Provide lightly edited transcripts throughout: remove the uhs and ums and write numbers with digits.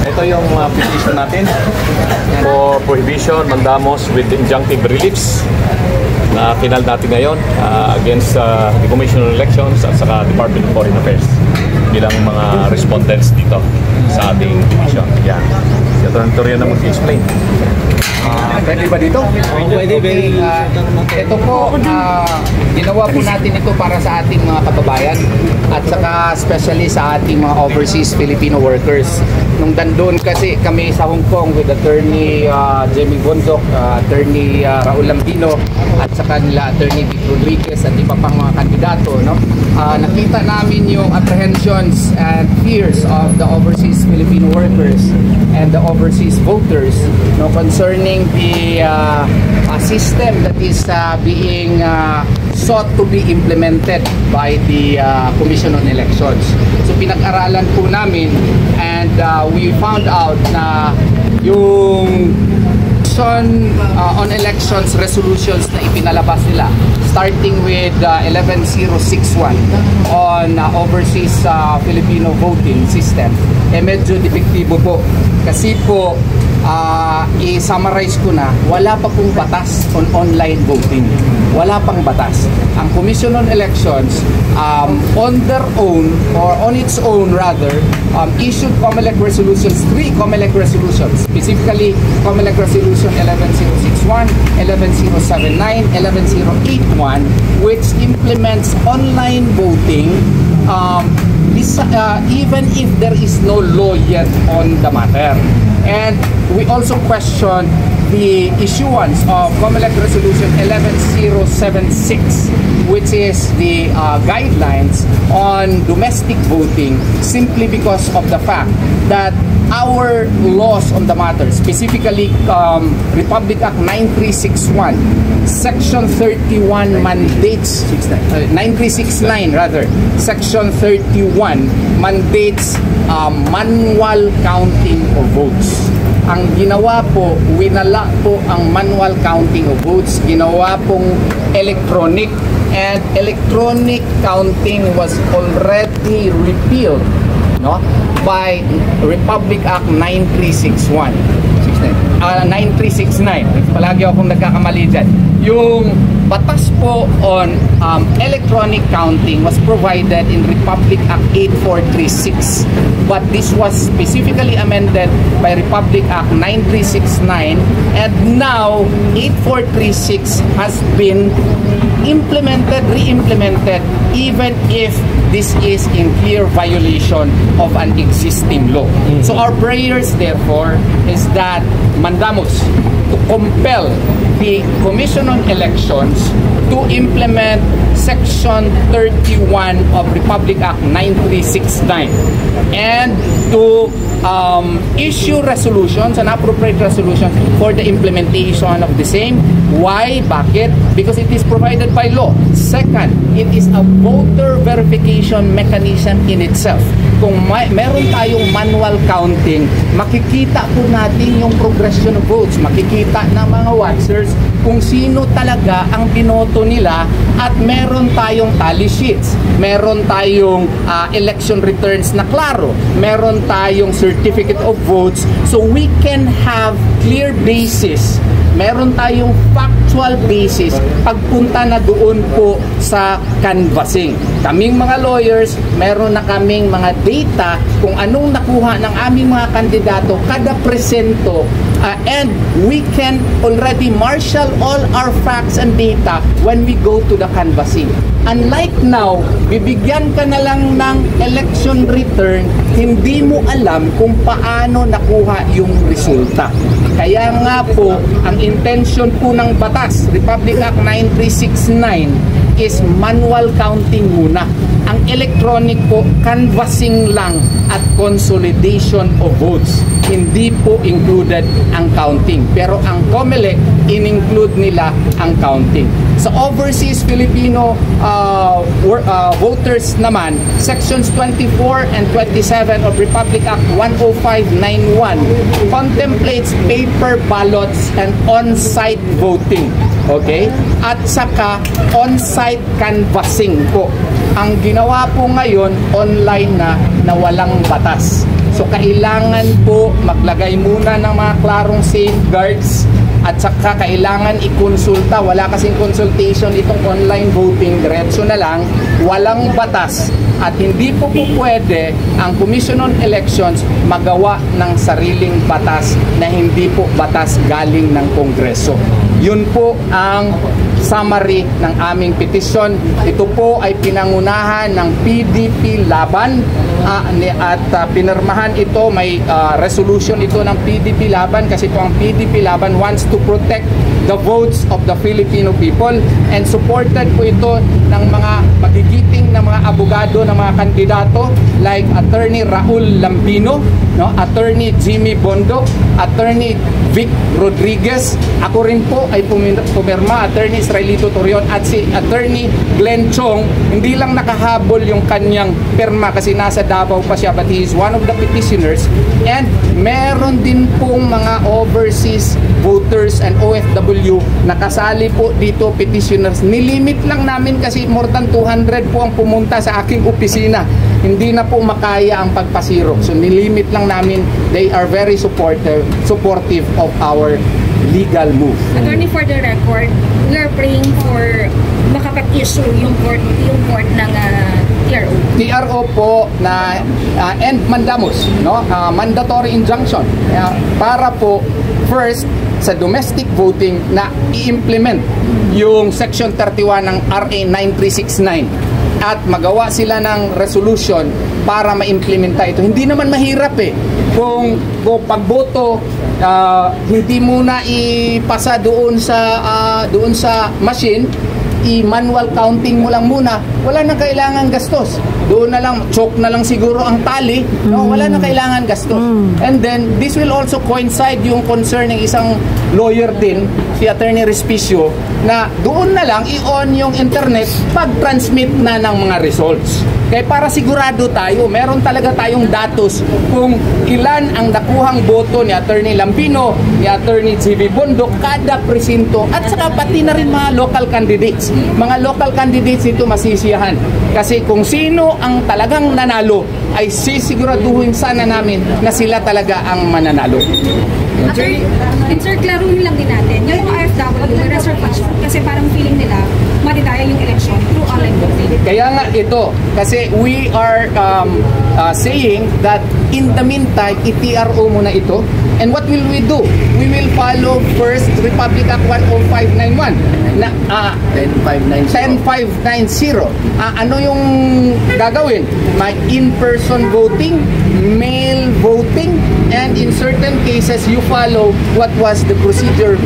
Ito yung petition natin for prohibition, mandamos with injunctive reliefs na final natin ngayon against the Commission on Elections at saka Department of Foreign Affairs bilang mga respondents dito sa ating petition. Yan. Si Atty. Torian na mag-explain. Pwede ba dito? Pwede. Ito po, ginawa po natin ito para sa ating mga kababayan at saka especially sa ating mga overseas Filipino workers. Nung dandun kasi kami sa Hong Kong with Attorney Jamie Bondoc, Attorney Raul Lambino at saka nila Attorney Vic Rodriguez at iba pang mga kandidato, no? Nakita namin yung apprehensions and fears of the overseas Filipino workers and the overseas voters, no, concerning the system that is being sought to be implemented by the Commission on Elections. So pinag-aralan po namin and we found out na yung on elections resolutions na ipinalabas nila starting with 11061 on overseas Filipino voting system medyo depektibo po kasi po i-summarize ko na, wala pa pong batas on online voting. Wala pang batas. Ang Commission on Elections on their own or on its own rather issued COMELEC resolutions, 3 COMELEC resolutions, specifically COMELEC resolution 11061, 11079, 11081, which implements online voting even if there is no law yet on the matter. And we also question the issuance of COMELEC Resolution 11076, which is the guidelines on domestic voting, simply because of the fact that our laws on the matter, specifically Republic Act 9361, Section 31 mandates, 9369 rather, Section 31 mandates manual counting of votes. Ang ginawa po, winala po ang manual counting of votes, ginawa pong electronic, and electronic counting was already repealed, no, by Republic Act 9361. 9369. Palagi akong nagkakamali dyan. Yung batas po on electronic counting was provided in Republic Act 8436, but this was specifically amended by Republic Act 9369, and now 8436 has been implemented, re-implemented, even if this is in clear violation of an existing law. So our prayers therefore is that mandamus to compel the Commission on Elections to implement Section 31 of Republic Act 9369 and to issue resolutions, an appropriate resolution for the implementation of the same. Why? Bakit? Because it is provided by law. Second, it is a voter verification mechanism in itself. Kung meron tayong manual counting, makikita po natin yung progression of votes. Makikita ng mga watchers kung sino talaga ang binoto nila, at meron tayong tally sheets, meron tayong election returns na klaro, meron tayong certificate of votes, so we can have clear basis, meron tayong factual basis pagpunta na doon po sa canvassing. Kaming mga lawyers, meron na kaming mga data kung anong nakuha ng aming mga kandidato kada presento, and we can already marshal all our facts and data when we go to the canvassing. Unlike now, bibigyan ka na lang ng election return, hindi mo alam kung paano nakuha yung resulta. Kaya nga po, ang intention po ng batas, Republic Act 9369, is manual counting muna. Ang electronic po, canvassing lang at consolidation of votes. Hindi po included ang counting. Pero ang COMELEC, in-include nila ang counting. Sa overseas Filipino voters naman, Sections 24 and 27 of Republic Act 10591 contemplates paper ballots and on-site voting. Okay? At saka on-site canvassing po. Ang ginawa po ngayon, online na walang batas. So kailangan po maglagay muna ng mga klarong safeguards at saka kailangan ikonsulta. Wala kasing consultation itong online voting, diretso na lang, walang batas. At hindi po pwede ang Commission on Elections magawa ng sariling batas na hindi po batas galing ng Kongreso. Yun po ang summary ng aming petisyon. Ito po ay pinangunahan ng PDP Laban at pinirmahan ito, may resolution ito ng PDP Laban kasi po ang PDP Laban wants to protect the votes of the Filipino people, and supported po ito ng mga magigiting na mga abogado ng mga kandidato like Attorney Raul Lambino, no? Attorney Jimmy Bondo, Attorney Vic Rodriguez. Ako rin po ay pumirma, Attorney Israelito Torion, at si Attorney Glenn Chong. Hindi lang nakahabol yung kanyang pirma kasi nasa Davao pa siya, but he is one of the petitioners. And meron din pong mga overseas voters and OFW nakasali po dito, petitioners. Nilimit lang namin kasi more than 200 po ang pumunta sa aking opisina. Hindi na po makaya ang pagpasiro. So nilimit lang namin. They are very supportive of our legal move. Attorney, for the record, we are praying for makapag-issue yung court ng TRO. TRO po na and mandamus, no? Mandatory injunction para po first sa domestic voting na i-implement yung Section 31 ng RA 9369 at magawa sila ng resolution para ma-implementa ito. Hindi naman mahirap kung pagboto hindi muna ipasa doon sa machine, i-manual counting mo lang muna, wala na kailangan gastos. Doon na lang, choke na lang siguro ang tali, no? Wala na kailangan gastos. And then, this will also coincide yung concern ng isang lawyer din, si Attorney Respicio, na doon na lang i-on yung internet pag-transmit na ng mga results. Kaya para sigurado tayo, meron talaga tayong datos kung ilan ang nakuhang boto ni Attorney Lambino, ni Attorney G.B. Bondo, kada presinto, at saka pati na rin mga local candidates. Mga local candidates ito masisiyahan. Kasi kung sino ang talagang nanalo, ay sisiguraduhin sana namin na sila talaga ang mananalo. Attorney, and sir, klaruhin lang din natin, yung mga OFW, may reservation kasi parang feeling nila madidaya yung election through online voting. Kaya nga ito, kasi we are saying that in the meantime, i-TRO muna ito. And what will we do? We will follow first Republic Act 10591 na 10590. Ano yung gagawin? May in-person voting, mail voting, and in certain cases you follow what was the procedure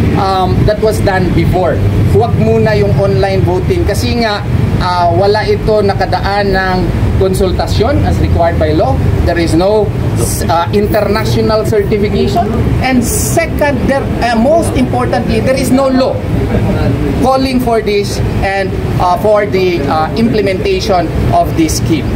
that was done before. Huwag muna yung online voting kasi nga wala ito nakadaan ng konsultasyon as required by law. There is no international certification, and second, most importantly, there is no law calling for this and for the implementation of this scheme.